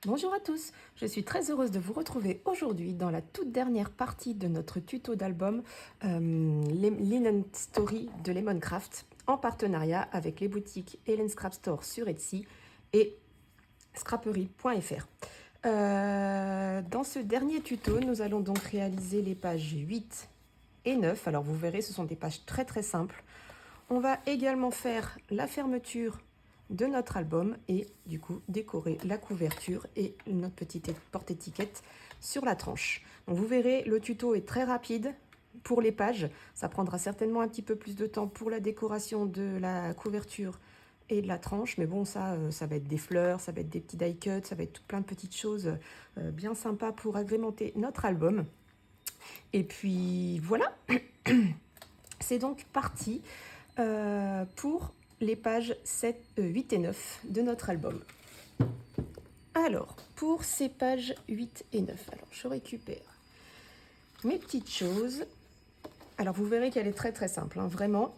Bonjour à tous, je suis très heureuse de vous retrouver aujourd'hui dans la toute dernière partie de notre tuto d'album Linen Story de Lemoncraft en partenariat avec les boutiques Helen Scrap Store sur Etsy et scraperie.fr. Dans ce dernier tuto, nous allons donc réaliser les pages 8 et 9. Alors vous verrez, ce sont des pages très simples. On va également faire la fermeture de notre album et du coup décorer la couverture et notre petite porte-étiquette sur la tranche. Donc vous verrez, le tuto est très rapide pour les pages. Ça prendra certainement un petit peu plus de temps pour la décoration de la couverture et de la tranche, mais bon, ça va être des fleurs, ça va être des petits die cuts, ça va être plein de petites choses bien sympas pour agrémenter notre album. Et puis voilà, c'est donc parti pour les pages 8 et 9 de notre album. Alors, pour ces pages 8 et 9, alors je récupère mes petites choses. Alors, vous verrez qu'elle est très simple, hein, vraiment.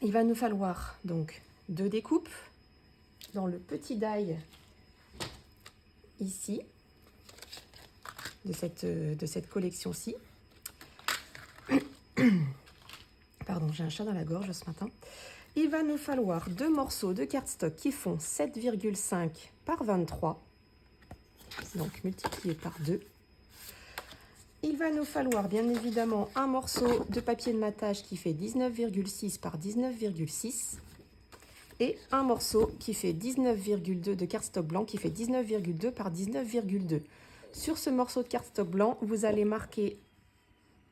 Il va nous falloir donc 2 découpes dans le petit die ici, de cette collection-ci. Pardon, j'ai un chat dans la gorge ce matin. Il va nous falloir 2 morceaux de cardstock qui font 7,5 par 23, donc multiplié par 2. Il va nous falloir bien évidemment un morceau de papier de matage qui fait 19,6 par 19,6 et un morceau qui fait 19,2 de cardstock blanc qui fait 19,2 par 19,2. Sur ce morceau de cardstock blanc, vous allez marquer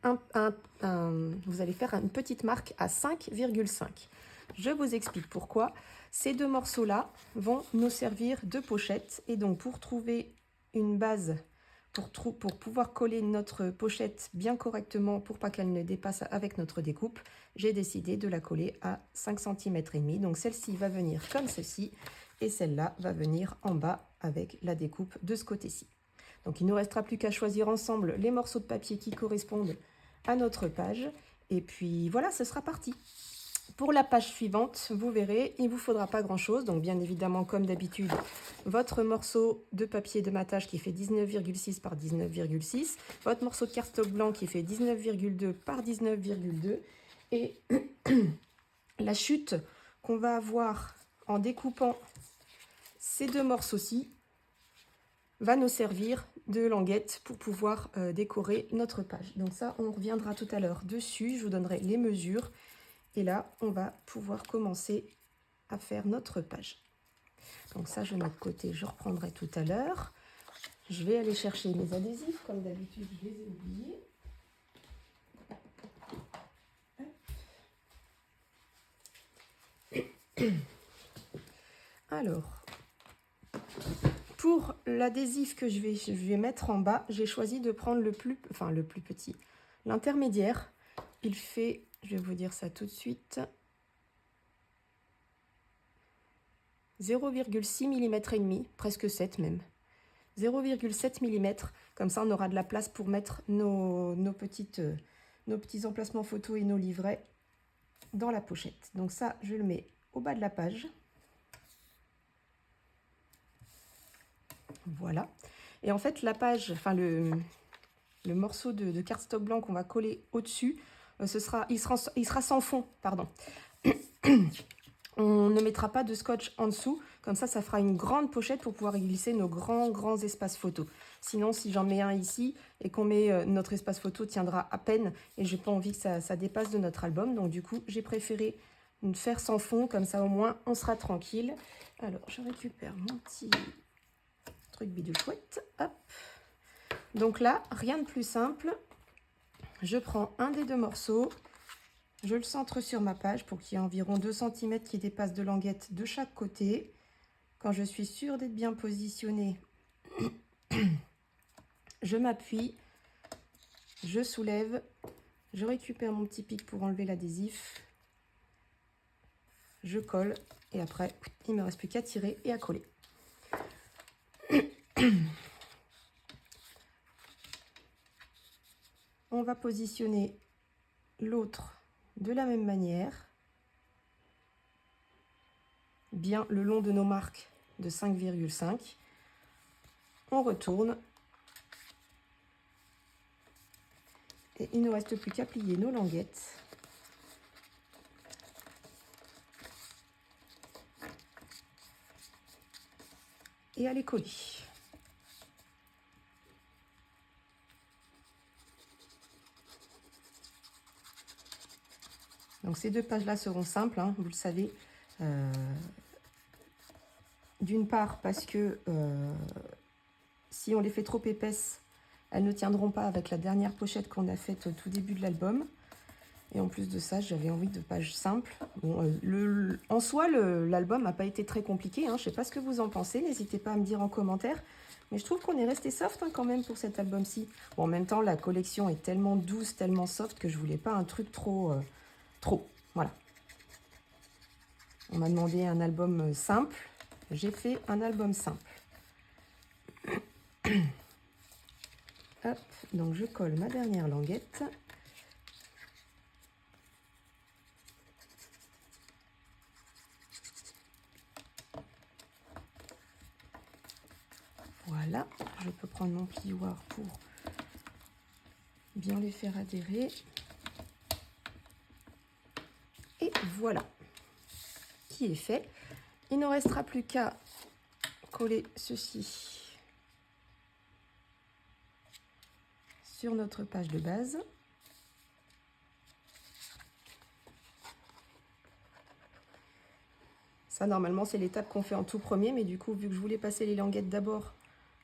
vous allez faire une petite marque à 5,5. Je vous explique pourquoi. Ces 2 morceaux-là vont nous servir de pochette et donc pour trouver une base pour pouvoir coller notre pochette bien correctement pour pas qu'elle ne dépasse avec notre découpe, j'ai décidé de la coller à 5,5 cm. Donc celle-ci va venir comme ceci et celle-là va venir en bas avec la découpe de ce côté-ci. Donc il ne nous restera plus qu'à choisir ensemble les morceaux de papier qui correspondent à notre page. Et puis voilà, ce sera parti. Pour la page suivante, vous verrez, il ne vous faudra pas grand-chose. Donc bien évidemment, comme d'habitude, votre morceau de papier de matage qui fait 19,6 par 19,6, votre morceau de cardstock blanc qui fait 19,2 par 19,2 et la chute qu'on va avoir en découpant ces 2 morceaux-ci va nous servir de languette pour pouvoir décorer notre page. Donc ça, on reviendra tout à l'heure dessus. Je vous donnerai les mesures. Et là, on va pouvoir commencer à faire notre page. Donc ça, je mets de côté, je reprendrai tout à l'heure. Je vais aller chercher mes adhésifs, comme d'habitude, je les ai oubliés. Alors, pour l'adhésif que je vais mettre en bas, j'ai choisi de prendre le plus petit, l'intermédiaire. Il fait, je vais vous dire ça tout de suite, 0,6 mm et demi, presque 7 même. 0,7 mm, comme ça on aura de la place pour mettre nos petits emplacements photos et nos livrets dans la pochette. Donc ça, je le mets au bas de la page. Voilà. Et en fait, la page, enfin le morceau de cardstock blanc qu'on va coller au-dessus, il sera sans fond, pardon. On ne mettra pas de scotch en dessous, comme ça fera une grande pochette pour pouvoir y glisser nos grands espaces photos. Sinon, si j'en mets un ici et qu'on met notre espace photo tiendra à peine et j'ai pas envie que ça dépasse de notre album. Donc du coup, j'ai préféré faire sans fond, comme ça au moins on sera tranquille. Alors, je récupère mon petit truc bidou chouette. Hop. Donc là, rien de plus simple. Je prends un des 2 morceaux. Je le centre sur ma page pour qu'il y ait environ 2 cm qui dépassent de languette de chaque côté. Quand je suis sûre d'être bien positionnée, je m'appuie, je soulève, je récupère mon petit pic pour enlever l'adhésif, je colle et après, il ne me reste plus qu'à tirer et à coller. On va positionner l'autre de la même manière, bien le long de nos marques de 5,5. on retourne. Et il ne nous reste plus qu'à plier nos languettes. Et à les coller. Donc ces deux pages-là seront simples, hein, vous le savez. D'une part parce que si on les fait trop épaisses, elles ne tiendront pas avec la dernière pochette qu'on a faite au tout début de l'album. Et en plus de ça, j'avais envie de pages simples. Bon, en soi, l'album n'a pas été très compliqué, hein. Je ne sais pas ce que vous en pensez, n'hésitez pas à me dire en commentaire. Mais je trouve qu'on est resté soft, hein, quand même pour cet album-ci. Bon, en même temps, la collection est tellement douce, tellement soft que je voulais pas un truc trop. Voilà. On m'a demandé un album simple. J'ai fait un album simple. Hop, donc je colle ma dernière languette. Voilà, je peux prendre mon plioir pour bien les faire adhérer. Et voilà, qui est fait. Il ne restera plus qu'à coller ceci sur notre page de base. Ça, normalement, c'est l'étape qu'on fait en tout premier, mais du coup, vu que je voulais passer les languettes d'abord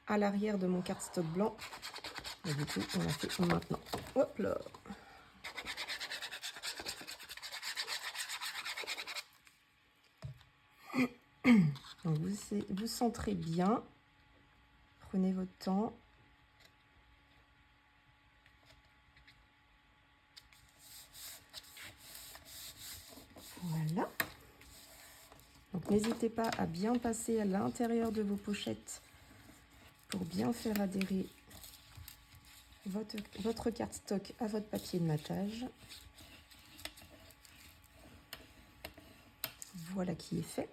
à l'arrière de mon cardstock blanc, et du coup, on l'a fait maintenant. Hop là! Donc vous centrez bien, prenez votre temps. Voilà. Donc n'hésitez pas à bien passer à l'intérieur de vos pochettes pour bien faire adhérer votre cardstock à votre papier de matage. Voilà qui est fait.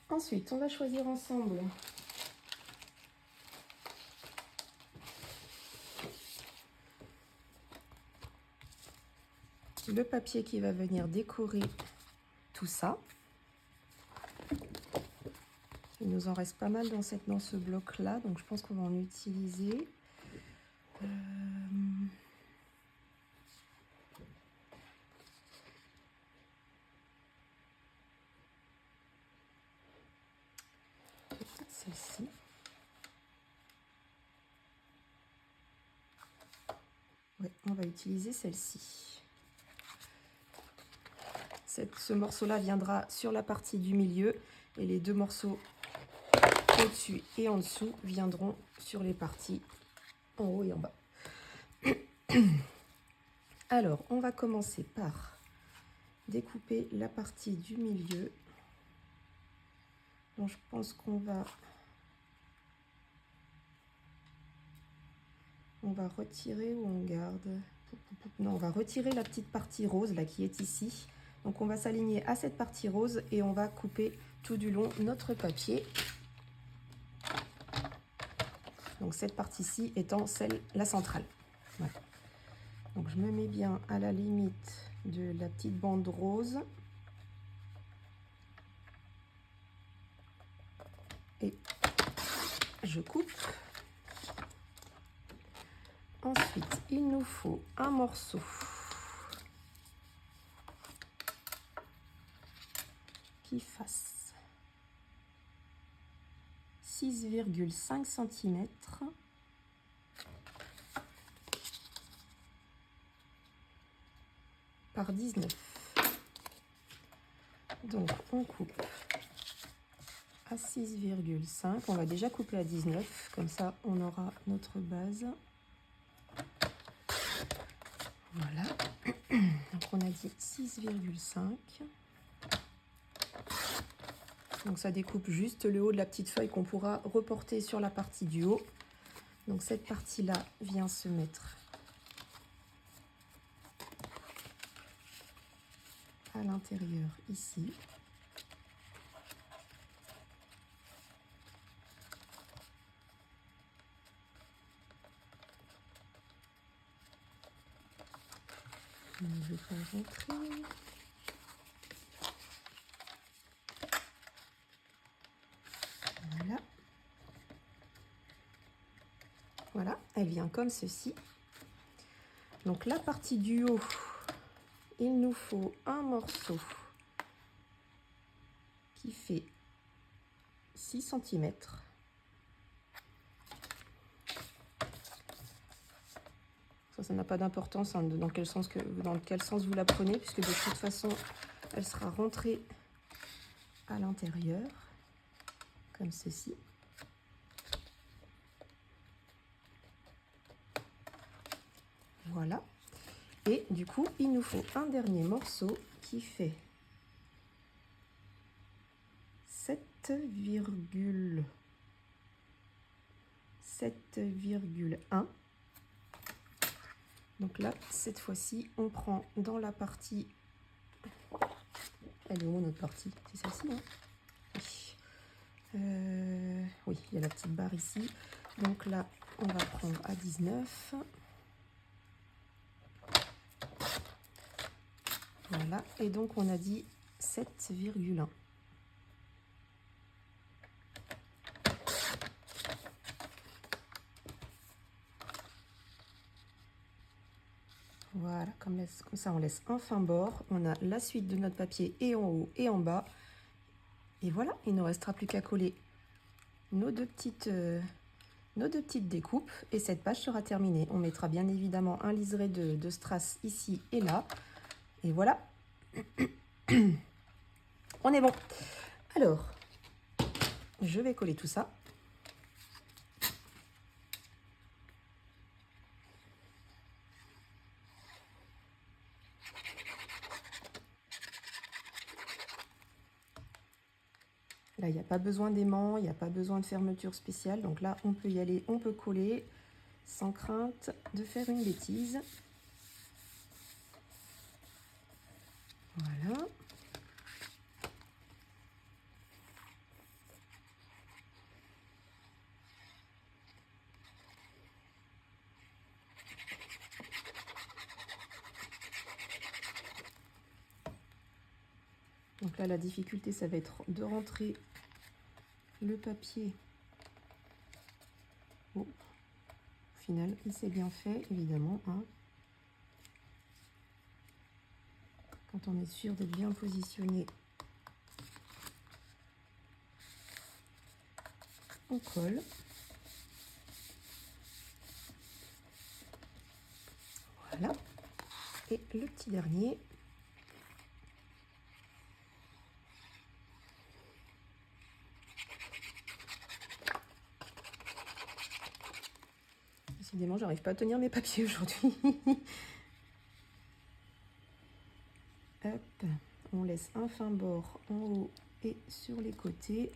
Ensuite, on va choisir ensemble le papier qui va venir décorer tout ça. Il nous en reste pas mal dans ce bloc-là, donc je pense qu'on va en utiliser. Peut-être celle-ci. Ouais, on va utiliser celle-ci. Ce morceau-là viendra sur la partie du milieu et les deux morceaux au-dessus et en dessous viendront sur les parties en haut et en bas. Alors, on va commencer par découper la partie du milieu. Donc, je pense qu'on va retirer ou on garde. Non, on va retirer la petite partie rose là qui est ici. Donc, on va s'aligner à cette partie rose et on va couper tout du long notre papier. Donc, cette partie-ci étant la centrale. Voilà. Donc, je me mets bien à la limite de la petite bande rose. Et je coupe. Ensuite, il nous faut un morceau qui fasse 6,5 cm par 19. Donc, on coupe à 6,5. On va déjà couper à 19. Comme ça, on aura notre base. Voilà. Donc, on a dit 6,5. Donc, ça découpe juste le haut de la petite feuille qu'on pourra reporter sur la partie du haut. Donc, cette partie-là vient se mettre à l'intérieur ici. je vais pas rentrer. Voilà. Voilà, elle vient comme ceci. Donc la partie du haut, il nous faut un morceau qui fait 6 cm. Ça n'a pas d'importance hein, dans quel sens vous la prenez, puisque de toute façon, elle sera rentrée à l'intérieur, comme ceci. Voilà. Et du coup, il nous faut un dernier morceau qui fait 7,1. Donc là, cette fois-ci, on prend dans la partie... Elle est où notre partie? C'est celle-ci, hein? Oui. Oui, il y a la petite barre ici. Donc là, on va prendre à 19. Voilà, et donc on a dit 7,1. Voilà, comme ça on laisse un fin bord. On a la suite de notre papier et en haut et en bas. Et voilà, il ne restera plus qu'à coller nos deux petites découpes et cette page sera terminée. On mettra bien évidemment un liseré de strass ici et là. Et voilà, on est bon. Alors, je vais coller tout ça. Là, il n'y a pas besoin d'aimant, il n'y a pas besoin de fermeture spéciale. Donc là, on peut y aller, on peut coller sans crainte de faire une bêtise. Voilà. Donc là, la difficulté, ça va être de rentrer le papier. Oh. Au final, il s'est bien fait, évidemment. Hein. Quand on est sûr d'être bien positionné, on colle. Voilà. Et le petit dernier. Décidément, j'arrive pas à tenir mes papiers aujourd'hui. Hop, on laisse un fin bord en haut et sur les côtés.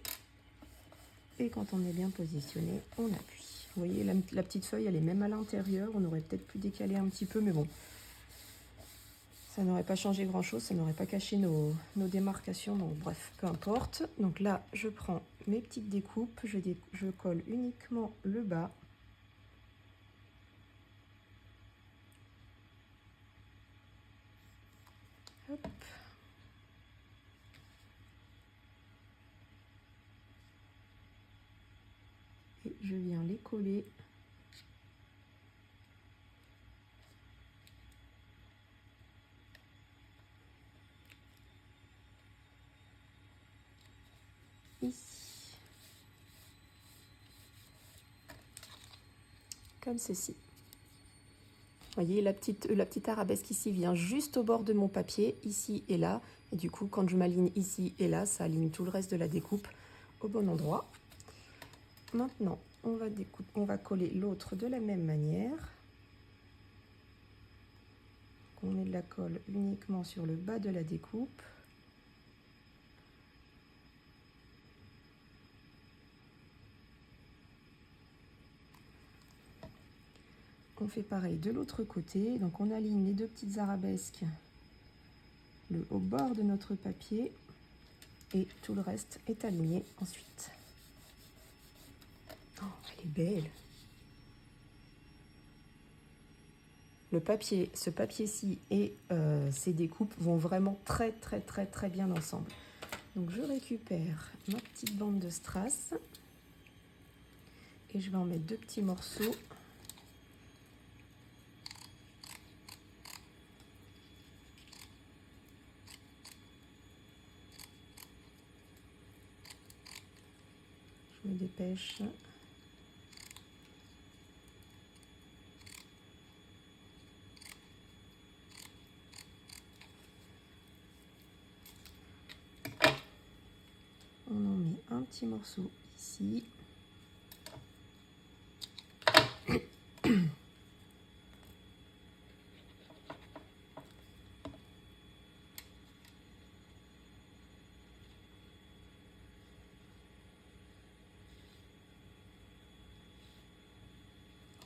Et quand on est bien positionné, on appuie. Vous voyez, la petite feuille, elle est même à l'intérieur. On aurait peut-être pu décaler un petit peu, mais bon. Ça n'aurait pas changé grand-chose, ça n'aurait pas caché nos démarcations. Donc bref, peu importe. Donc là, je prends mes petites découpes. Je colle uniquement le bas. Hop. Et je viens les coller. Ici. Comme ceci. Vous voyez, la petite arabesque ici vient juste au bord de mon papier, ici et là. Et du coup, quand je m'aligne ici et là, ça aligne tout le reste de la découpe au bon endroit. Maintenant, on va coller l'autre de la même manière. On met de la colle uniquement sur le bas de la découpe. On fait pareil de l'autre côté, donc on aligne les deux petites arabesques au bord de notre papier et tout le reste est aligné ensuite. Oh, elle est belle! le papier, ce papier-ci et ces découpes vont vraiment très bien ensemble. Donc je récupère ma petite bande de strass et je vais en mettre 2 petits morceaux. Je me dépêche. On en met un petit morceau ici.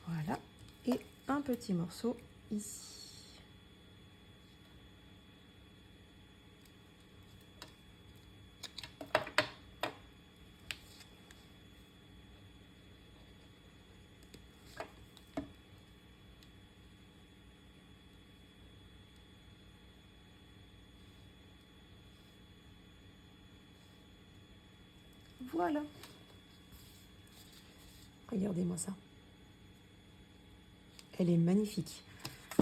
Voilà. Et un petit morceau ici. Voilà. Regardez-moi ça. Elle est magnifique.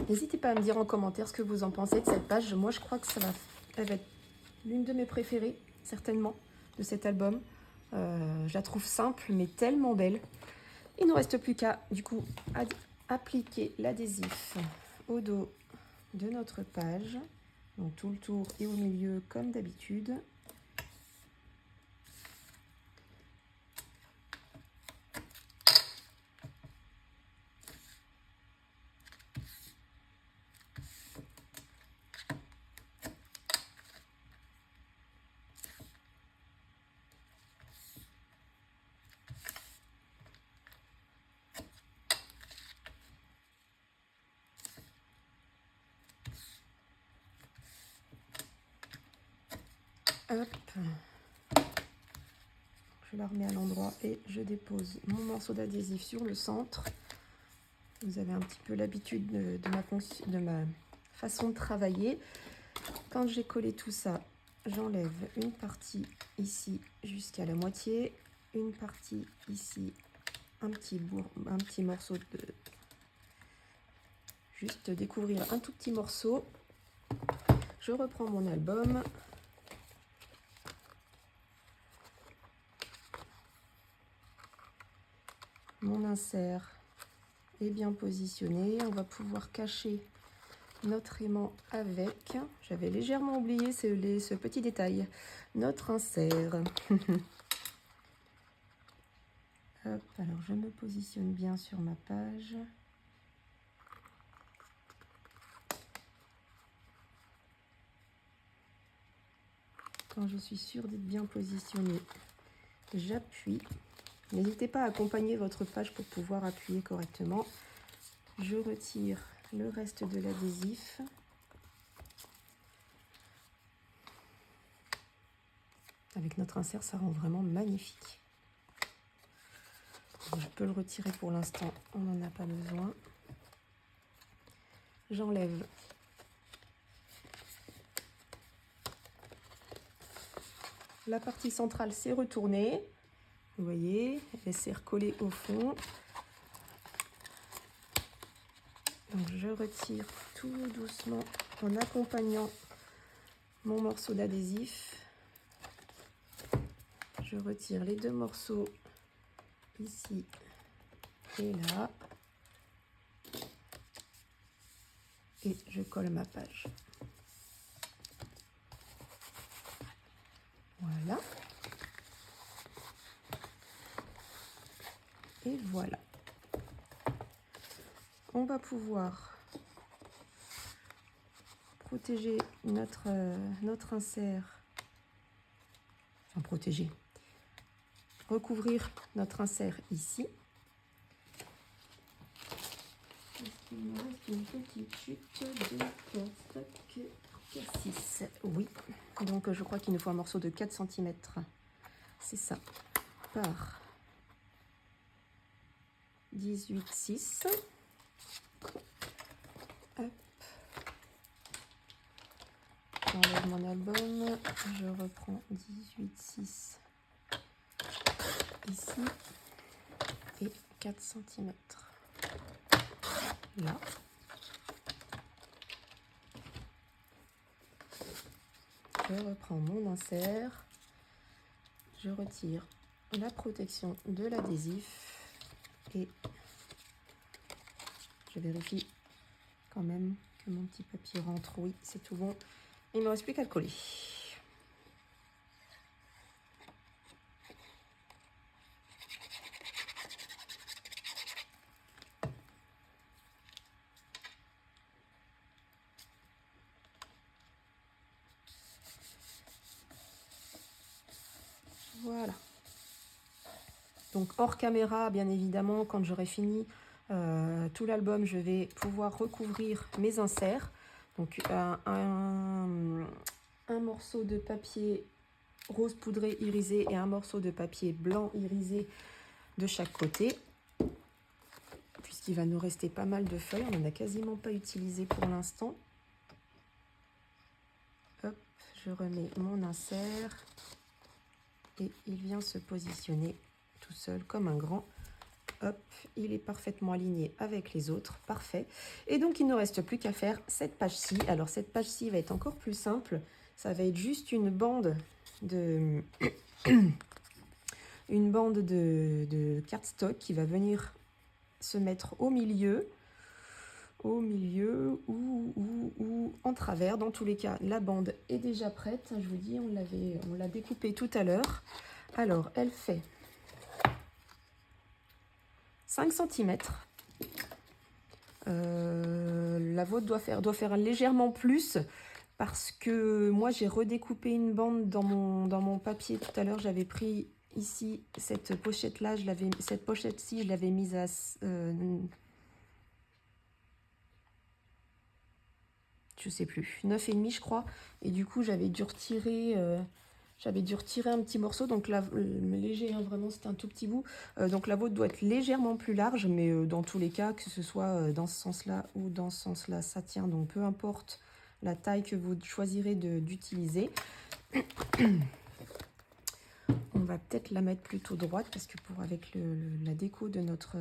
N'hésitez pas à me dire en commentaire ce que vous en pensez de cette page. Moi, je crois que elle va être l'une de mes préférées, certainement, de cet album. Je la trouve simple, mais tellement belle. Il ne nous reste plus qu'à, du coup, appliquer l'adhésif au dos de notre page. Donc tout le tour et au milieu, comme d'habitude. Hop. Je la remets à l'endroit et je dépose mon morceau d'adhésif sur le centre. Vous avez un petit peu l'habitude de ma façon de travailler. Quand j'ai collé tout ça, j'enlève une partie ici jusqu'à la moitié, une partie ici, un petit morceau de... Juste découvrir un tout petit morceau. Je reprends mon album. Mon insert est bien positionné. On va pouvoir cacher notre aimant avec. J'avais légèrement oublié ce petit détail. Notre insert. Hop, alors je me positionne bien sur ma page. Quand je suis sûre d'être bien positionnée, j'appuie. N'hésitez pas à accompagner votre page pour pouvoir appuyer correctement. Je retire le reste de l'adhésif. Avec notre insert, ça rend vraiment magnifique. Je peux le retirer pour l'instant, on n'en a pas besoin. J'enlève la partie centrale, c'est retourné. Vous voyez, elle s'est recollée au fond. Donc je retire tout doucement en accompagnant mon morceau d'adhésif. Je retire les 2 morceaux ici et là. Et je colle ma page. Voilà. Et voilà. On va pouvoir protéger notre insert. Enfin, protéger. Recouvrir notre insert ici. Il me reste une petite chute de 6. Oui. Donc je crois qu'il nous faut un morceau de 4 cm. C'est ça. Par 18,6. J'enlève mon album, je reprends 18,6 ici et 4 cm là. Je reprends mon insert, je retire la protection de l'adhésif et je vérifie quand même que mon petit papier rentre. Oui, c'est tout bon. Il ne me reste plus qu'à le coller. Voilà. Donc hors caméra, bien évidemment, quand j'aurai fini tout l'album, je vais pouvoir recouvrir mes inserts. Donc un morceau de papier rose poudré irisé et un morceau de papier blanc irisé de chaque côté. Puisqu'il va nous rester pas mal de feuilles, on n'en a quasiment pas utilisé pour l'instant. Hop, je remets mon insert et il vient se positionner tout seul comme un grand. Hop, il est parfaitement aligné avec les autres, parfait. Et donc il ne reste plus qu'à faire cette page-ci. Alors cette page-ci va être encore plus simple. Ça va être juste une bande de cardstock qui va venir se mettre au milieu ou en travers. Dans tous les cas, la bande est déjà prête. Je vous dis, on l'a découpée tout à l'heure. Alors, elle fait 5 cm. La vôtre doit faire légèrement plus parce que moi, j'ai redécoupé une bande dans mon papier tout à l'heure. J'avais pris ici cette pochette-là, cette pochette-ci, je l'avais mise à... je sais plus, 9,5 je crois, et du coup j'avais dû retirer un petit morceau, donc là, léger, hein, vraiment c'était un tout petit bout, donc la vôtre doit être légèrement plus large, mais dans tous les cas, que ce soit dans ce sens-là ou dans ce sens-là, ça tient, donc peu importe la taille que vous choisirez d'utiliser. On va peut-être la mettre plutôt droite, parce que avec la déco de notre...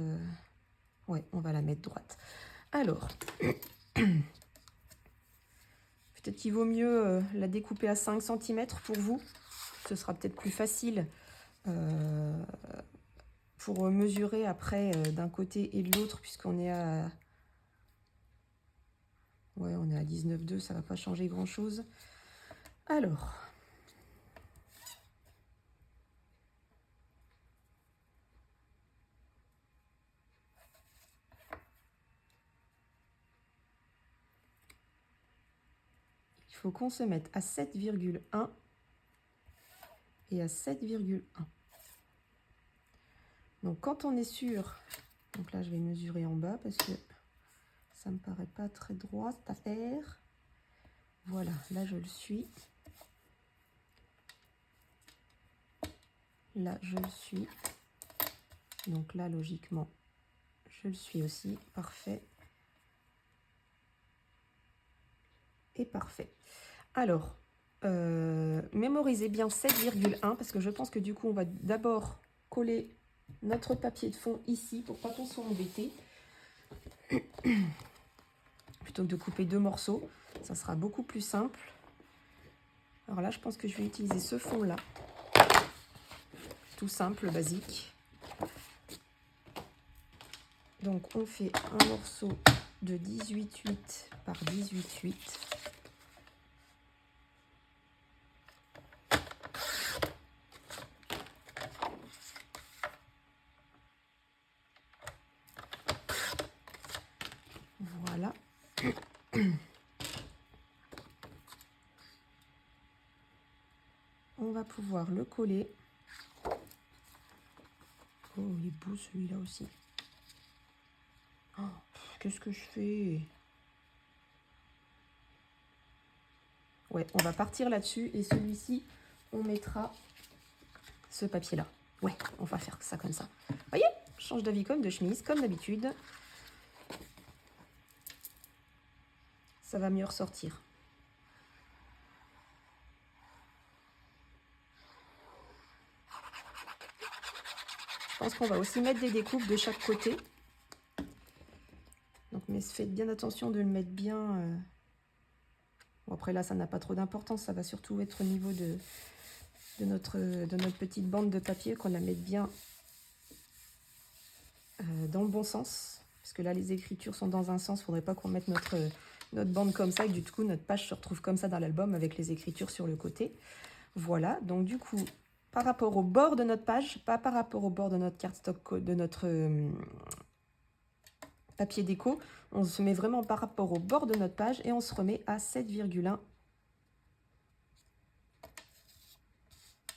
ouais, on va la mettre droite. Alors... peut-être qu'il vaut mieux la découper à 5 cm pour vous. Ce sera peut-être plus facile pour mesurer après d'un côté et de l'autre, puisqu'on est à... ouais, on est à 19,2, ça ne va pas changer grand-chose. Alors... il faut qu'on se mette à 7,1 et à 7,1. Donc quand on est sûr, donc là je vais mesurer en bas parce que ça me paraît pas très droit cette affaire. Voilà, là je le suis. Là je le suis. Donc là logiquement je le suis aussi. Parfait. Et parfait. Alors, mémorisez bien 7,1 parce que je pense que du coup, on va d'abord coller notre papier de fond ici pour pas qu'on soit embêté. Plutôt que de couper deux morceaux, ça sera beaucoup plus simple. Alors là, je pense que je vais utiliser ce fond-là. Tout simple, basique. Donc, on fait un morceau de 18,8 par 18,8. Voilà. On va pouvoir le coller. Oh, il est beau celui-là aussi. Oh, qu'est-ce que je fais? Ouais, on va partir là-dessus et celui-ci, on mettra ce papier-là. Ouais, on va faire ça comme ça. Vous voyez, je change d'avis comme de chemise, comme d'habitude. Ça va mieux ressortir. pense qu'on va aussi mettre des découpes de chaque côté. Donc, mais faites bien attention de le mettre bien. Bon, après là, ça n'a pas trop d'importance. Ça va surtout être au niveau de notre petite bande de papier, qu'on la mette bien dans le bon sens. Parce que là, les écritures sont dans un sens. Il ne faudrait pas qu'on mette notre bande comme ça. Et du coup, notre page se retrouve comme ça dans l'album avec les écritures sur le côté. Voilà. Donc du coup, par rapport au bord de notre page, pas par rapport au bord de notre cardstock, de notre papier déco, on se met vraiment par rapport au bord de notre page et on se remet à 7,1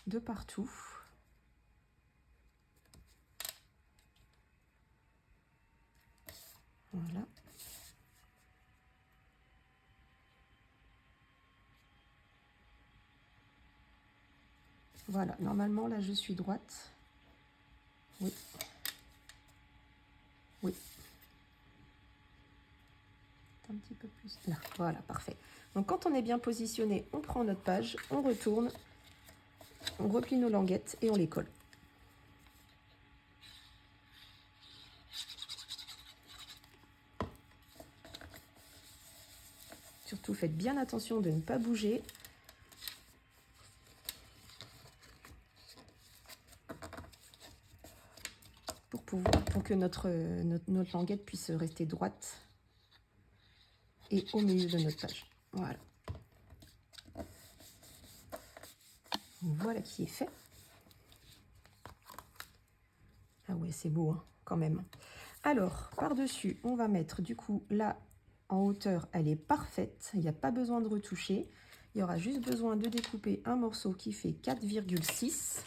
de partout. Voilà. Voilà, normalement là je suis droite. Oui. Oui. Un petit peu plus là. Voilà, parfait. Donc quand on est bien positionné, on prend notre page, on retourne, on replie nos languettes et on les colle. Surtout faites bien attention de ne pas bouger. Pour que notre languette puisse rester droite et au milieu de notre page. Voilà. Voilà qui est fait. Ah ouais, c'est beau hein, quand même. Alors, par-dessus, on va mettre du coup là, en hauteur, elle est parfaite. Il n'y a pas besoin de retoucher. Il y aura juste besoin de découper un morceau qui fait 4,6.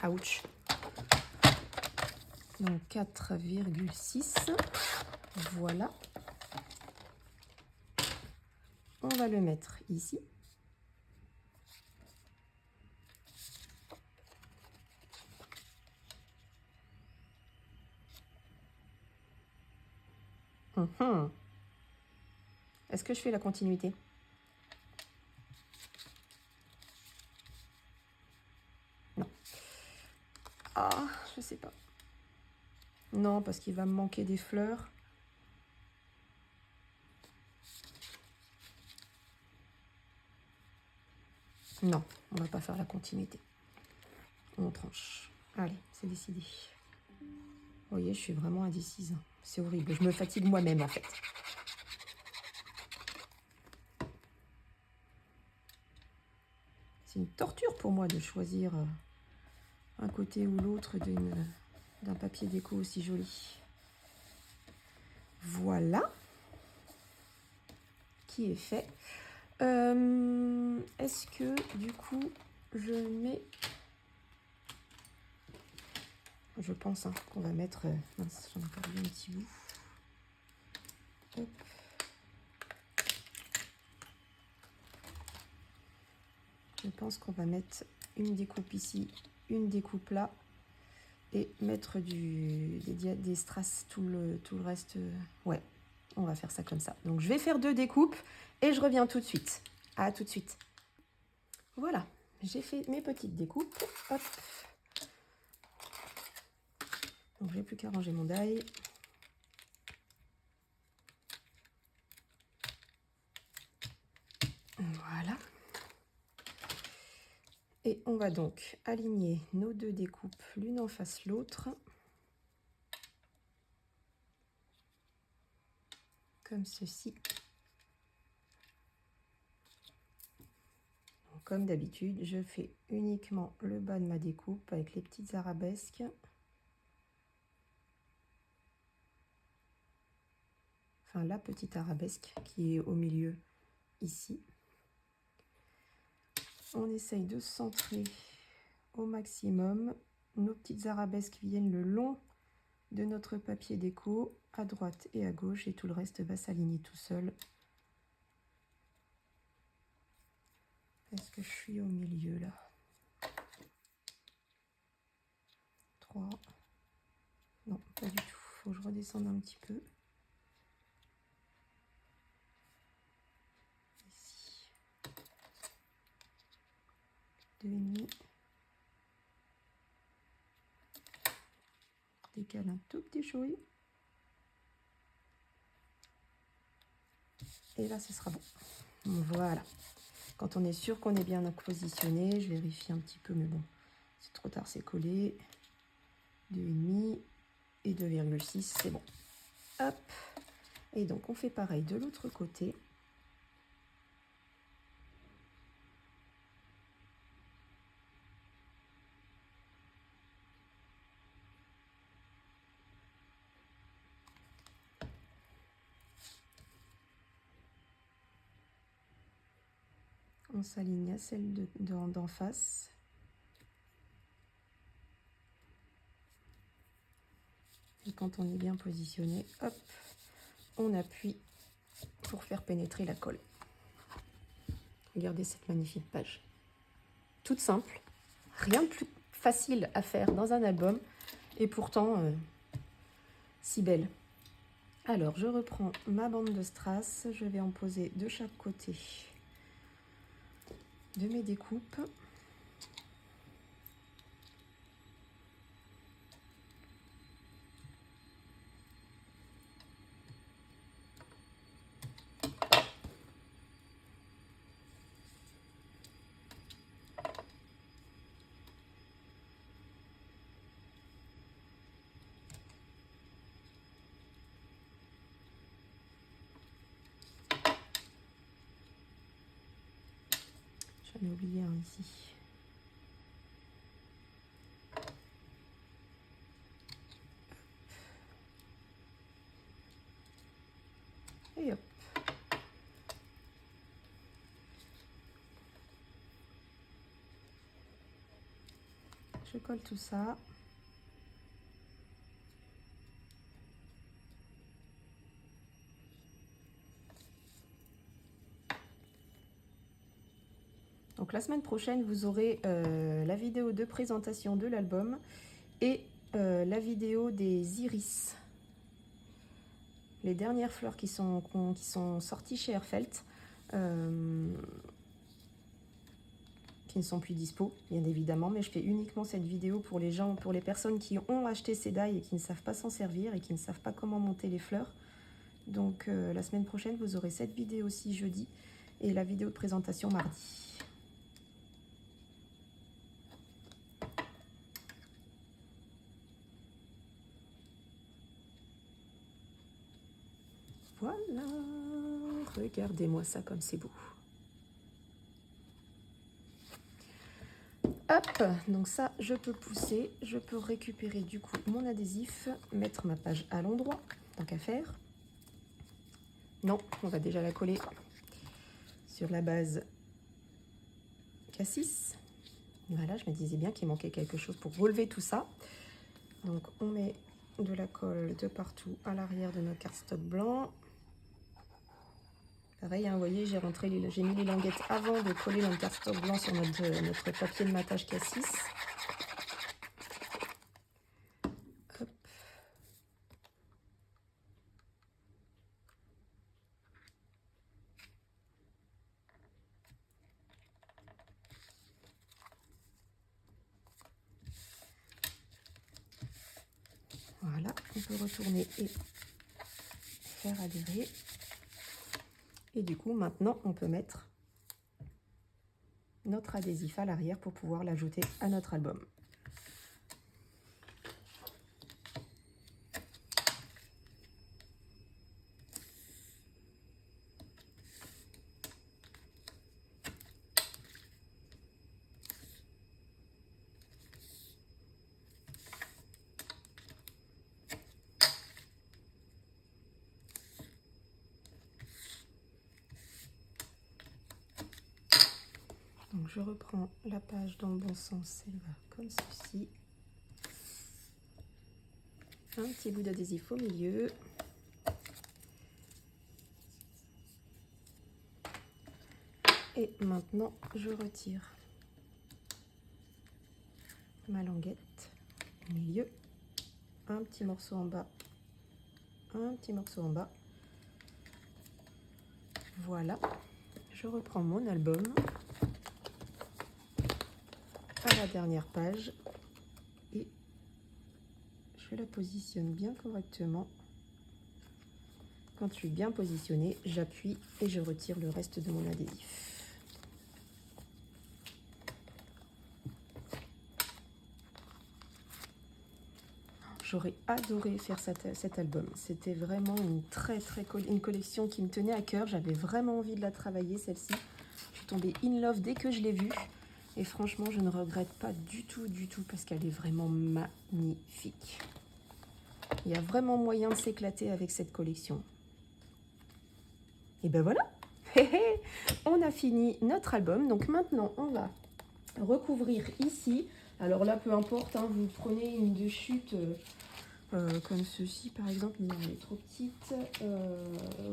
Ouch. Donc 4,6. Voilà. On va le mettre ici. Est-ce que je fais la continuité? Non. Ah, je sais pas. Non, parce qu'il va me manquer des fleurs. Non, on va pas faire la continuité. On tranche. Allez, c'est décidé. Vous voyez, je suis vraiment indécise. C'est horrible. Je me fatigue moi-même, en fait. C'est une torture pour moi de choisir un côté ou l'autre d'un papier déco aussi joli. Voilà. Qui est fait. Est-ce que, du coup, je mets... Je pense hein, qu'on va mettre... mince, j'en ai perdu un petit bout. Hop. Je pense qu'on va mettre une découpe ici, une découpe là, et mettre des strass tout le reste. Ouais, on va faire ça comme ça. Donc je vais faire 2 découpes et je reviens tout de suite. À tout de suite. Voilà, j'ai fait mes petites découpes. Hop. Donc j'ai plus qu'à ranger mon die. Voilà. Et on va donc aligner nos 2 découpes l'une en face l'autre. Comme ceci. Donc, comme d'habitude, je fais uniquement le bas de ma découpe avec les petites arabesques. Enfin, la petite arabesque qui est au milieu ici. On essaye de centrer au maximum. Nos petites arabesques viennent le long de notre papier déco, à droite et à gauche, et tout le reste va s'aligner tout seul. Est-ce que je suis au milieu là? 3. Non, pas du tout. Faut que je redescende un petit peu. Ici. 2,5. décale un tout petit chouille. Et là, ce sera bon. Voilà. Quand on est sûr qu'on est bien positionné, je vérifie un petit peu, mais bon, c'est trop tard, c'est collé. 2,5 et 2,6, c'est bon. Hop. Et donc, on fait pareil de l'autre côté. On s'aligne à celle d'en face. Et quand on est bien positionné, hop, on appuie pour faire pénétrer la colle. Regardez cette magnifique page. Toute simple, rien de plus facile à faire dans un album et pourtant si belle. Alors, je reprends ma bande de strass, je vais en poser de chaque côté de mes découpes. J'en ai oublié un ici. Et hop. Je colle tout ça. Donc la semaine prochaine, vous aurez la vidéo de présentation de l'album et la vidéo des iris. Les dernières fleurs qui sont sorties chez Airfelt, qui ne sont plus dispo, bien évidemment, mais je fais uniquement cette vidéo pour les gens, pour les personnes qui ont acheté ces die et qui ne savent pas s'en servir et qui ne savent pas comment monter les fleurs. Donc la semaine prochaine, vous aurez cette vidéo aussi jeudi et la vidéo de présentation mardi. Voilà, regardez-moi ça comme c'est beau. Hop, donc ça, je peux pousser, je peux récupérer du coup mon adhésif, mettre ma page à l'endroit, tant qu'à faire. Non, on va déjà la coller sur la base Cassis. Voilà, je me disais bien qu'il manquait quelque chose pour relever tout ça. Donc on met de la colle de partout à l'arrière de notre cardstock blanc. Pareil, hein, vous voyez, j'ai mis les languettes avant de coller le cardstock blanc sur notre papier de matage Cassis. Hop. Voilà, on peut retourner et faire adhérer. Et du coup, maintenant, on peut mettre notre adhésif à l'arrière pour pouvoir l'ajouter à notre album. Donc je reprends la page dans le bon sens, elle va comme ceci. Un petit bout d'adhésif au milieu. Et maintenant, je retire ma languette au milieu. Un petit morceau en bas. Un petit morceau en bas. Voilà. Je reprends mon album à la dernière page. Et je la positionne bien correctement. Quand je suis bien positionnée, j'appuie et je retire le reste de mon adhésif. J'aurais adoré faire cet album. C'était vraiment une collection qui me tenait à cœur. J'avais vraiment envie de la travailler, celle-ci. Je suis tombée in love dès que je l'ai vue. Et franchement, je ne regrette pas du tout, parce qu'elle est vraiment magnifique. Il y a vraiment moyen de s'éclater avec cette collection. Et ben voilà, on a fini notre album. Donc maintenant, on va recouvrir ici. Alors là, peu importe, hein, vous prenez une de chute comme ceci par exemple, mais elle est trop petite.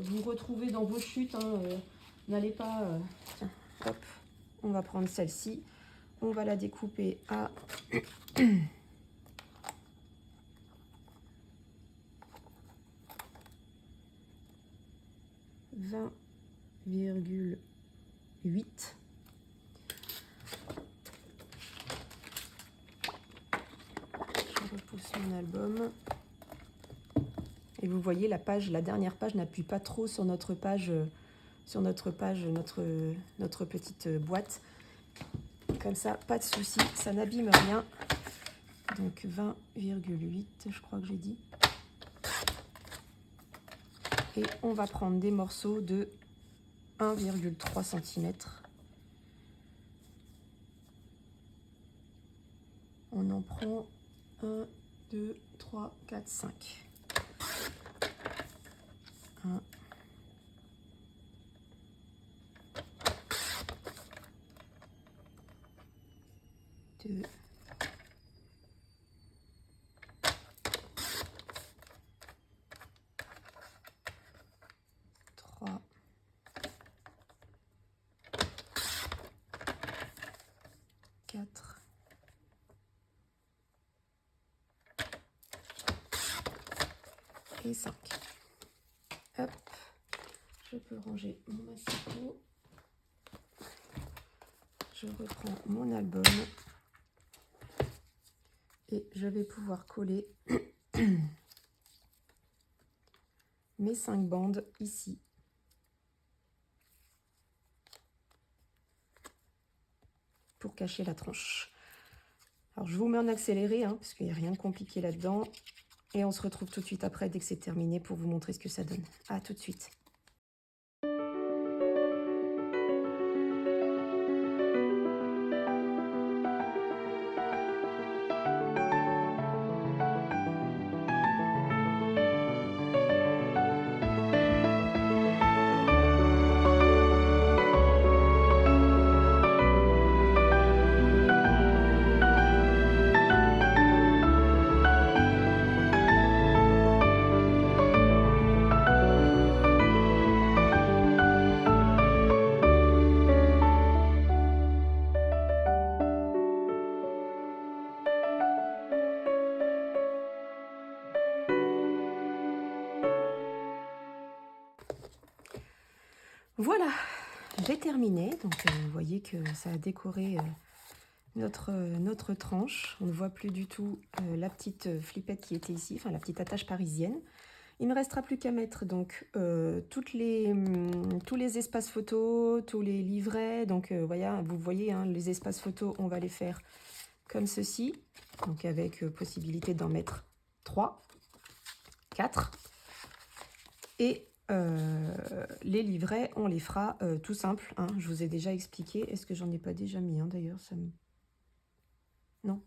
Vous retrouvez dans vos chutes, hein, n'allez pas... tiens, hop, on va prendre celle-ci. On va la découper à... 20,8. Je repousse mon album. Et vous voyez, la dernière page n'appuie pas trop sur notre page, notre petite boîte. Comme ça, pas de souci, ça n'abîme rien. Donc 20,8, je crois que j'ai dit. Et on va prendre des morceaux de 1,3 cm. On en prend 1, 2, 3, 4, 5. 1, 2, 3, 4, et 5. Hop, je peux ranger mon massicot. Je reprends mon album et je vais pouvoir coller mes 5 bandes ici. Pour cacher la tranche. Alors je vous mets en accéléré, hein, parce qu'il n'y a rien de compliqué là-dedans. Et on se retrouve tout de suite après, dès que c'est terminé, pour vous montrer ce que ça donne. À tout de suite. Voilà, j'ai terminé. Donc vous voyez que ça a décoré notre tranche. On ne voit plus du tout la petite flippette qui était ici, enfin la petite attache parisienne. Il ne me restera plus qu'à mettre donc tous les espaces photos, tous les livrets. Donc voilà, vous voyez, hein, les espaces photos, on va les faire comme ceci. Donc avec possibilité d'en mettre 3, 4. Et les livrets, on les fera tout simple, hein, je vous ai déjà expliqué. Est-ce que j'en ai pas déjà mis, hein, d'ailleurs Non,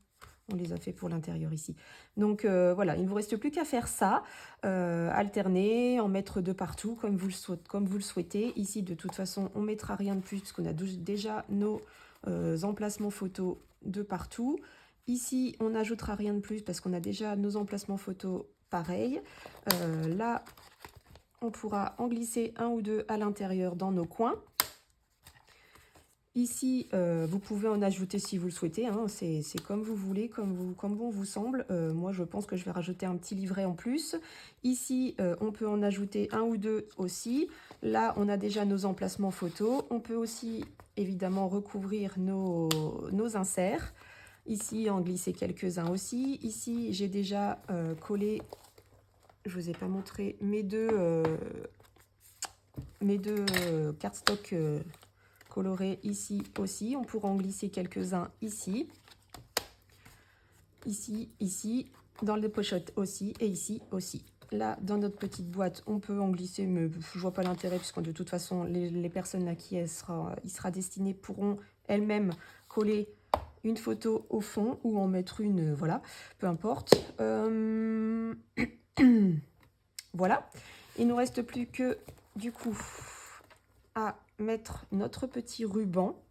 on les a fait pour l'intérieur ici. Donc voilà, il ne vous reste plus qu'à faire ça, alterner, en mettre de partout comme vous le souhaitez. Ici, de toute façon, on ne mettra rien de plus parce qu'on a déjà nos emplacements photos de partout. Ici, on n'ajoutera rien de plus parce qu'on a déjà nos emplacements photos pareils. Là, on pourra en glisser un ou deux à l'intérieur dans nos coins. Ici, vous pouvez en ajouter si vous le souhaitez, hein, c'est comme vous voulez, comme bon vous semble. Moi, je pense que je vais rajouter un petit livret en plus. Ici, on peut en ajouter un ou deux aussi. Là, on a déjà nos emplacements photos. On peut aussi, évidemment, recouvrir nos inserts. Ici, en glisser quelques-uns aussi. Ici, j'ai déjà collé, je vous ai pas montré, mes deux cardstock colorés ici aussi. On pourra en glisser quelques-uns ici. Ici, ici, dans les pochettes aussi, et ici aussi. Là, dans notre petite boîte, on peut en glisser, mais je vois pas l'intérêt, puisque de toute façon, les personnes à qui il sera destiné pourront elles-mêmes coller une photo au fond, ou en mettre une, voilà, peu importe. Voilà, il nous reste plus que, du coup, à mettre notre petit ruban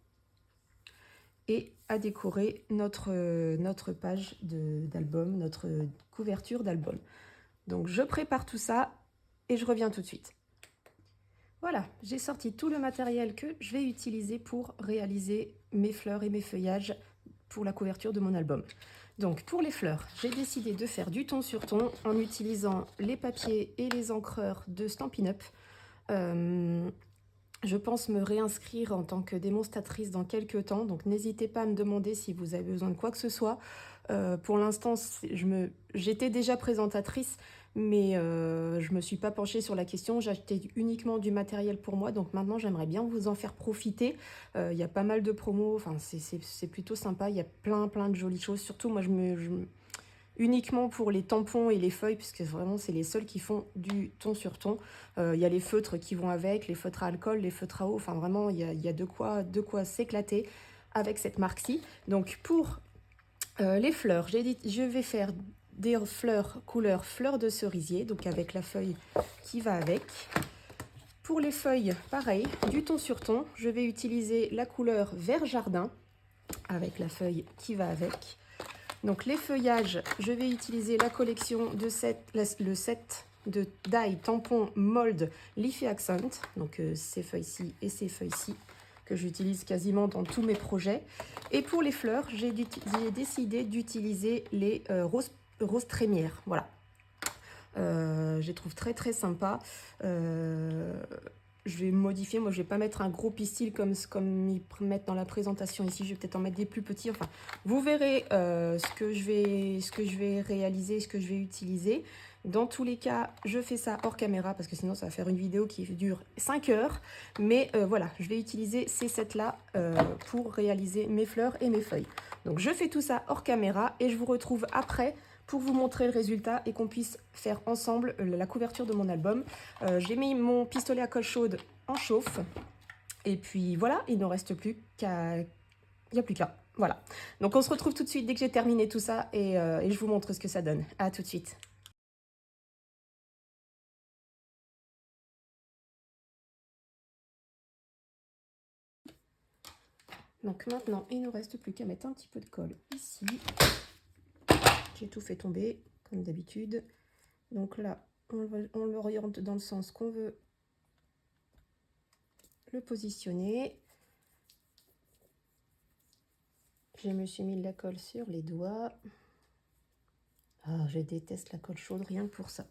et à décorer notre page d'album, notre couverture d'album. Donc je prépare tout ça et je reviens tout de suite. Voilà, j'ai sorti tout le matériel que je vais utiliser pour réaliser mes fleurs et mes feuillages pour la couverture de mon album. Donc pour les fleurs, j'ai décidé de faire du ton sur ton en utilisant les papiers et les encreurs de Stampin' Up. Je pense me réinscrire en tant que démonstratrice dans quelques temps, donc n'hésitez pas à me demander si vous avez besoin de quoi que ce soit. Pour l'instant, j'étais déjà présentatrice, mais je ne me suis pas penchée sur la question. J'ai acheté uniquement du matériel pour moi, donc maintenant j'aimerais bien vous en faire profiter. Il y a pas mal de promos, enfin, c'est plutôt sympa, il y a plein de jolies choses. Surtout, moi, uniquement pour les tampons et les feuilles, puisque vraiment c'est les seuls qui font du ton sur ton. Il y a les feutres qui vont avec, les feutres à alcool, les feutres à eau, enfin vraiment il y a de quoi s'éclater avec cette marque-ci. Donc pour les fleurs, je vais faire des fleurs couleur fleur de cerisier, donc avec la feuille qui va avec. Pour les feuilles, pareil, du ton sur ton, je vais utiliser la couleur vert jardin avec la feuille qui va avec. Donc les feuillages, je vais utiliser la collection de le set de die tampon mold Leafy Accent, donc ces feuilles-ci et ces feuilles-ci que j'utilise quasiment dans tous mes projets. Et pour les fleurs, j'ai décidé d'utiliser les roses trémières, voilà. Je les trouve très sympa. Je vais modifier, moi je vais pas mettre un gros pistil comme ils mettent dans la présentation ici, je vais peut-être en mettre des plus petits, enfin vous verrez ce que je vais réaliser, ce que je vais utiliser. Dans tous les cas, je fais ça hors caméra parce que sinon ça va faire une vidéo qui dure 5 heures. Mais voilà, je vais utiliser ces sets là pour réaliser mes fleurs et mes feuilles. Donc je fais tout ça hors caméra et je vous retrouve après pour vous montrer le résultat et qu'on puisse faire ensemble la couverture de mon album. J'ai mis mon pistolet à colle chaude en chauffe. Et puis voilà, il ne reste plus qu'à... Il n'y a plus qu'à. Voilà. Donc on se retrouve tout de suite dès que j'ai terminé tout ça et je vous montre ce que ça donne. À tout de suite. Donc maintenant, il ne reste plus qu'à mettre un petit peu de colle ici. J'ai tout fait tomber, comme d'habitude. Donc là, on l'oriente dans le sens qu'on veut le positionner. Je me suis mis de la colle sur les doigts. Ah, je déteste la colle chaude, rien que pour ça.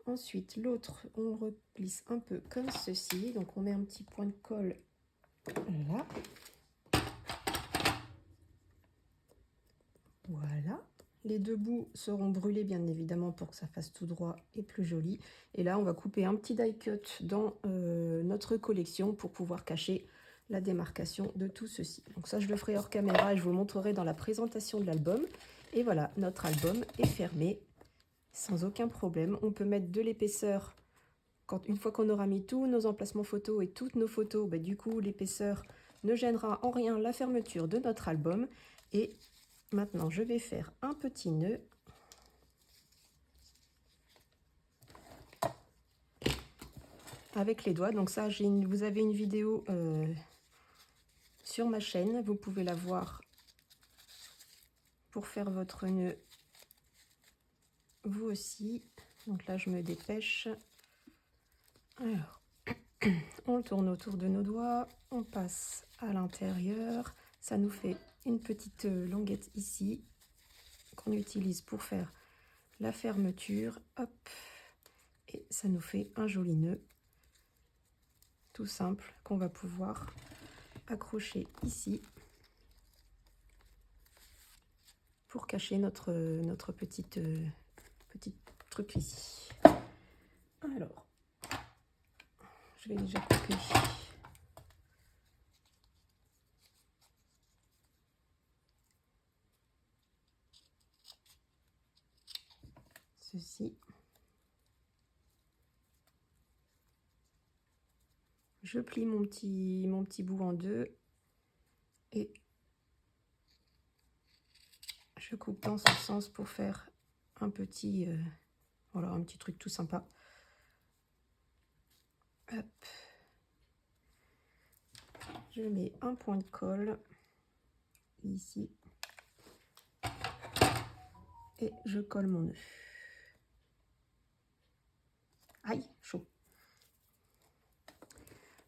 Ensuite, l'autre, on replisse un peu comme ceci. Donc, on met un petit point de colle là. Voilà. Les deux bouts seront brûlés, bien évidemment, pour que ça fasse tout droit et plus joli. Et là, on va couper un petit die cut dans notre collection pour pouvoir cacher la démarcation de tout ceci. Donc ça, je le ferai hors caméra et je vous le montrerai dans la présentation de l'album. Et voilà, notre album est fermé sans aucun problème. On peut mettre de l'épaisseur une fois qu'on aura mis tous nos emplacements photos et toutes nos photos. Bah, du coup, l'épaisseur ne gênera en rien la fermeture de notre album. Et maintenant, je vais faire un petit nœud avec les doigts. Donc ça, vous avez une vidéo sur ma chaîne. Vous pouvez la voir pour faire votre nœud vous aussi. Donc là, je me dépêche. Alors, on le tourne autour de nos doigts. On passe à l'intérieur. Ça nous fait une petite languette ici qu'on utilise pour faire la fermeture. Hop. Et ça nous fait un joli nœud tout simple qu'on va pouvoir accrocher ici. pour cacher notre petite truc ici. Alors, je vais déjà couper. Ceci. Je plie mon petit bout en deux et je coupe dans ce sens pour faire un petit, voilà, un petit truc tout sympa. Hop. Je mets un point de colle ici et je colle mon nœud. Aïe, chaud.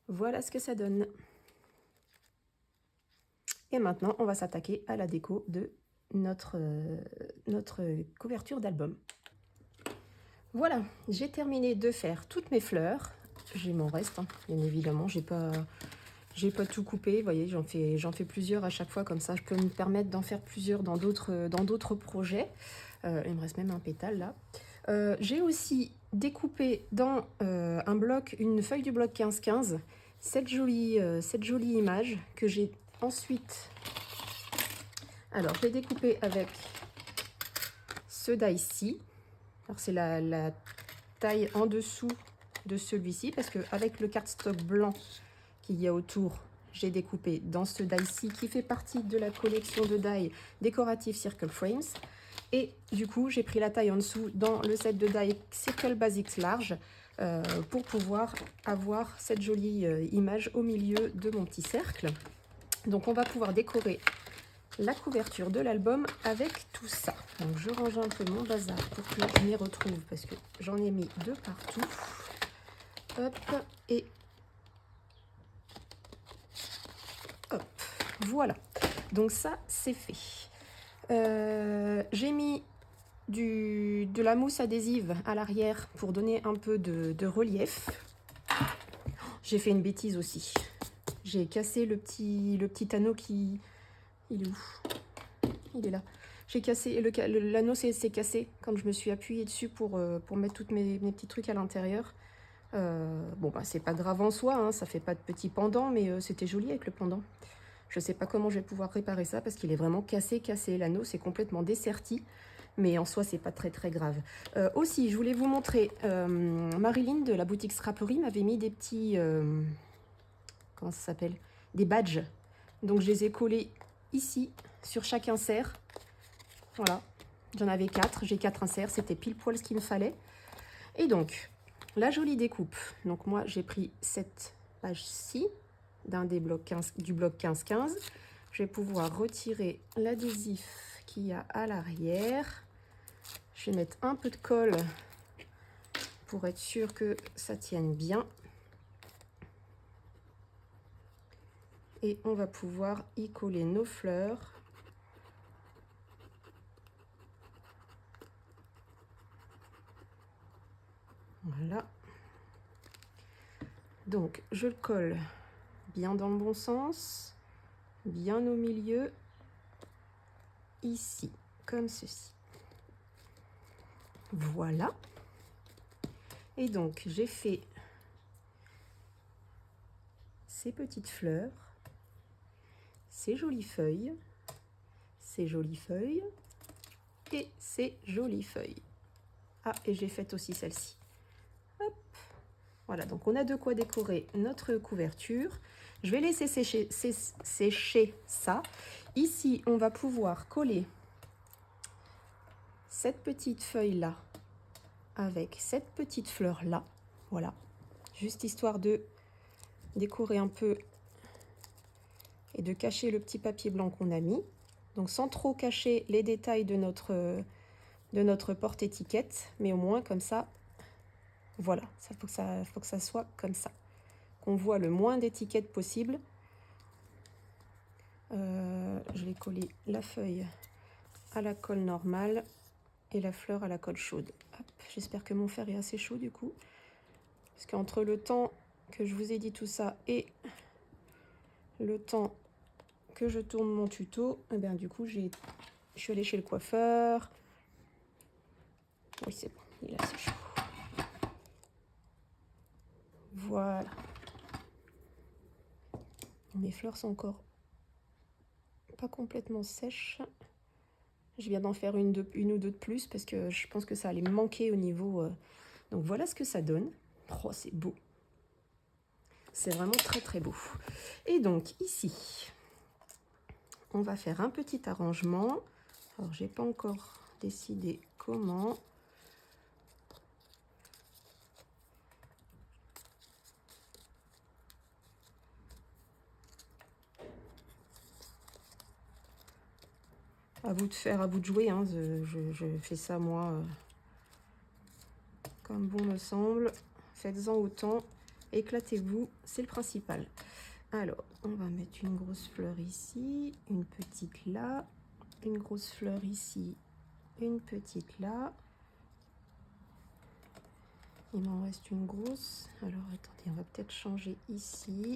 Voilà ce que ça donne. Et maintenant, on va s'attaquer à la déco de notre couverture d'album. Voilà, j'ai terminé de faire toutes mes fleurs. J'ai mon reste, hein, bien évidemment. J'ai pas tout coupé. Vous voyez, j'en fais plusieurs à chaque fois, comme ça je peux me permettre d'en faire plusieurs dans d'autres projets. Il me reste même un pétale là. J'ai aussi découpé dans un bloc, une feuille du bloc 15-15, cette jolie image que j'ai ensuite. Alors, je l'ai découpé avec ce die-ci. Alors, c'est la taille en dessous de celui-ci, parce qu'avec le cardstock blanc qu'il y a autour, j'ai découpé dans ce die-ci qui fait partie de la collection de die décorative Circle Frames. Et du coup, j'ai pris la taille en dessous dans le set de die Circle Basics large pour pouvoir avoir cette jolie image au milieu de mon petit cercle. Donc, on va pouvoir décorer la couverture de l'album avec tout ça. Donc, je range un peu mon bazar pour que je m'y retrouve parce que j'en ai mis de partout. Hop, et hop, voilà. Donc ça, c'est fait. J'ai mis de la mousse adhésive à l'arrière pour donner un peu de relief. J'ai fait une bêtise aussi. J'ai cassé le petit anneau qui... Il est où? Il est là. J'ai cassé, l'anneau s'est cassé quand je me suis appuyée dessus pour mettre tous mes petits trucs à l'intérieur. Bon, bah, c'est pas grave en soi, hein, ça fait pas de petit pendant, mais c'était joli avec le pendant. Je sais pas comment je vais pouvoir réparer ça parce qu'il est vraiment cassé. L'anneau, c'est complètement desserti. Mais en soi, c'est pas très grave. Aussi, je voulais vous montrer, Marilyn de la boutique Scraperie m'avait mis des petits... comment ça s'appelle? Des badges. Donc, je les ai collés ici, sur chaque insert. Voilà. J'en avais 4. J'ai 4 inserts. C'était pile poil ce qu'il me fallait. Et donc, la jolie découpe. Donc, moi, j'ai pris cette page-ci du bloc 15-15. Je vais pouvoir retirer l'adhésif qu'il y a à l'arrière. Je vais mettre un peu de colle pour être sûr que ça tienne bien. Et on va pouvoir y coller nos fleurs. Voilà. Donc, je le colle bien dans le bon sens, bien au milieu, ici, comme ceci. Voilà. Et donc, j'ai fait ces petites fleurs, ces jolies feuilles, ces jolies feuilles et ces jolies feuilles. Ah, et j'ai fait aussi celle-ci. Hop. Voilà, donc on a de quoi décorer notre couverture. Je vais laisser sécher ça. Ici, on va pouvoir coller cette petite feuille-là avec cette petite fleur-là. Voilà, juste histoire de décorer un peu et de cacher le petit papier blanc qu'on a mis. Donc sans trop cacher les détails de notre porte-étiquette, mais au moins comme ça, voilà, ça faut que ça soit comme ça. Qu'on voit le moins d'étiquettes possible. Je vais coller la feuille à la colle normale et la fleur à la colle chaude. J'espère que mon fer est assez chaud du coup. Parce qu'entre le temps que je vous ai dit tout ça et le temps que je tourne mon tuto, eh bien, du coup j'ai Je suis allée chez le coiffeur. Oui, c'est bon, il est assez chaud. Voilà. Mes fleurs sont encore pas complètement sèches. Je viens d'en faire une ou deux de plus parce que je pense que ça allait me manquer au niveau... Donc voilà ce que ça donne. Oh, c'est beau. C'est vraiment très très beau. Et donc ici, on va faire un petit arrangement. Alors j'ai pas encore décidé comment. À vous de faire, à vous de jouer. Hein. Je fais ça moi comme bon me semble. Faites-en autant. Éclatez-vous, c'est le principal. Alors, on va mettre une grosse fleur ici, une petite là, une grosse fleur ici, une petite là. Il m'en reste une grosse. Alors, attendez, on va peut-être changer ici.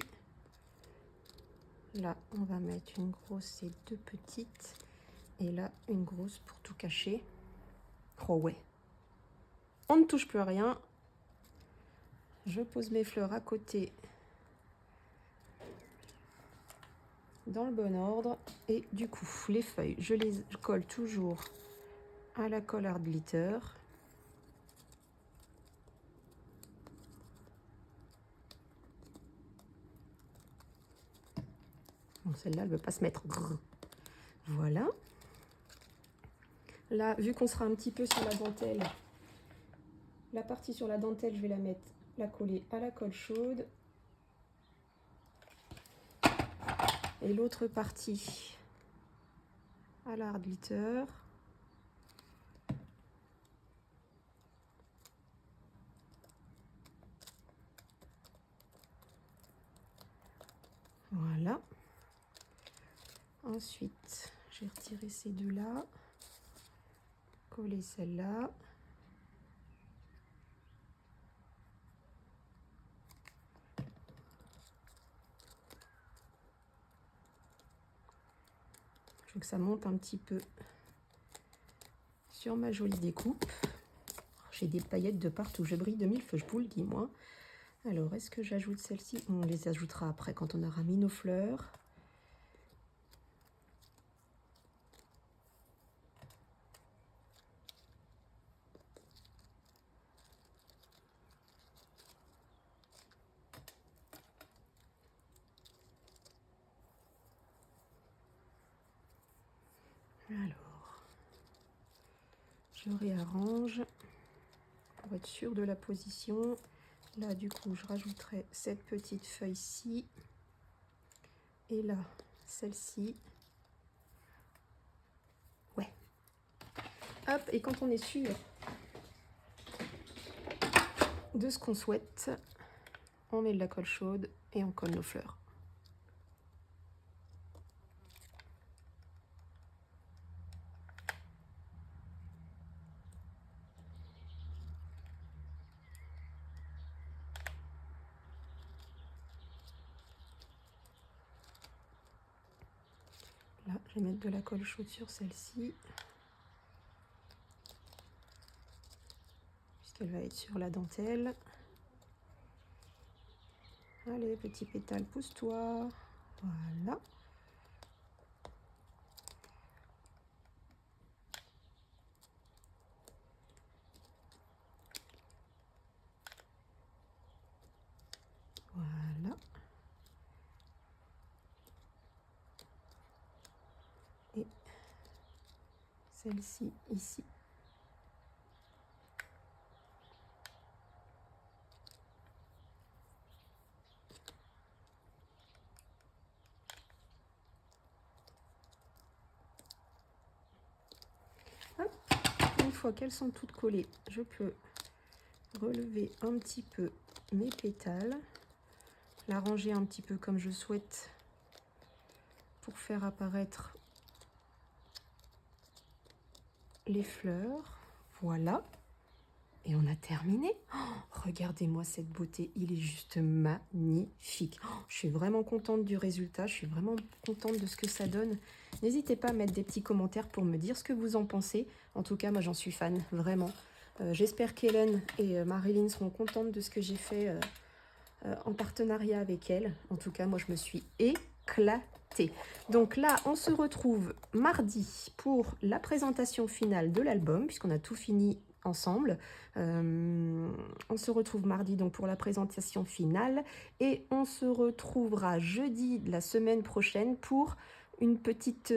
Là, on va mettre une grosse et deux petites. Et là, une grosse pour tout cacher. Oh ouais. On ne touche plus à rien. Je pose mes fleurs à côté dans le bon ordre. Et du coup, les feuilles, je les colle toujours à la colle art glitter. Bon, celle-là, elle ne veut pas se mettre. Voilà. Là, vu qu'on sera un petit peu sur la dentelle, la partie sur la dentelle, je vais la coller à la colle chaude. Et l'autre partie à l'art glitter. Voilà. Ensuite, j'ai retiré ces deux-là. Coller celle-là. Je veux que ça monte un petit peu sur ma jolie découpe. J'ai des paillettes de partout. Je brille de mille feux, je vous le dis, moi. Alors, est-ce que j'ajoute celle-ci? On les ajoutera après quand on aura mis nos fleurs. Alors, je réarrange pour être sûr de la position. Là, du coup, je rajouterai cette petite feuille-ci. Et là, celle-ci. Ouais. Hop, et quand on est sûr de ce qu'on souhaite, on met de la colle chaude et on colle nos fleurs. Là, je vais mettre de la colle chaude sur celle-ci, puisqu'elle va être sur la dentelle. Allez, petit pétale, pousse-toi. Voilà. Voilà. Et celle-ci ici. Hop. Une fois qu'elles sont toutes collées, je peux relever un petit peu mes pétales, la ranger un petit peu comme je souhaite pour faire apparaître les fleurs. Voilà. et on a terminé. Oh, regardez-moi cette beauté, il est juste magnifique. Oh, je suis vraiment contente du résultat, je suis vraiment contente de ce que ça donne. N'hésitez pas à mettre des petits commentaires pour me dire ce que vous en pensez. En tout cas, moi j'en suis fan, vraiment. J'espère qu'Hélène et Marilyn seront contentes de ce que j'ai fait en partenariat avec elles. En tout cas, moi je me suis éclatée. Donc là, on se retrouve mardi pour la présentation finale de l'album, puisqu'on a tout fini ensemble. On se retrouve mardi donc pour la présentation finale et on se retrouvera jeudi de la semaine prochaine pour une petite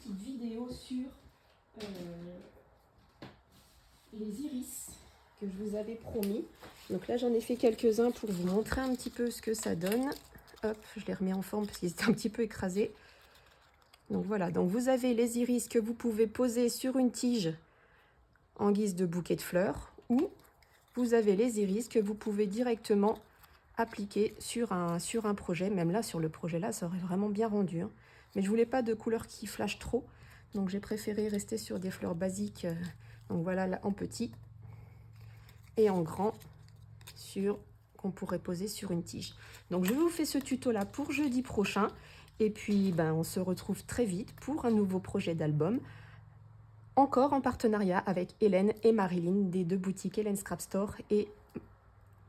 vidéo sur les iris que je vous avais promis. Donc là j'en ai fait quelques-uns pour vous montrer un petit peu ce que ça donne. Hop, je les remets en forme parce qu'ils étaient un petit peu écrasés. Donc voilà, donc vous avez les iris que vous pouvez poser sur une tige en guise de bouquet de fleurs, ou vous avez les iris que vous pouvez directement appliquer sur un projet. Même là, sur le projet là, ça aurait vraiment bien rendu, hein. Mais je voulais pas de couleurs qui flashent trop, donc j'ai préféré rester sur des fleurs basiques. Donc voilà, là en petit et en grand, qu'on pourrait poser sur une tige. Donc je vous fais ce tuto là pour jeudi prochain, et puis ben, on se retrouve très vite pour un nouveau projet d'album, encore en partenariat avec Hélène et Marilyn des deux boutiques Hélène Scrap Store et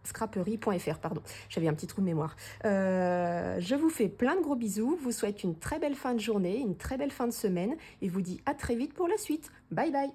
scraperie.fr, pardon, j'avais un petit trou de mémoire. Je vous fais plein de gros bisous, vous souhaite une très belle fin de journée, une très belle fin de semaine, et vous dis à très vite pour la suite. Bye bye.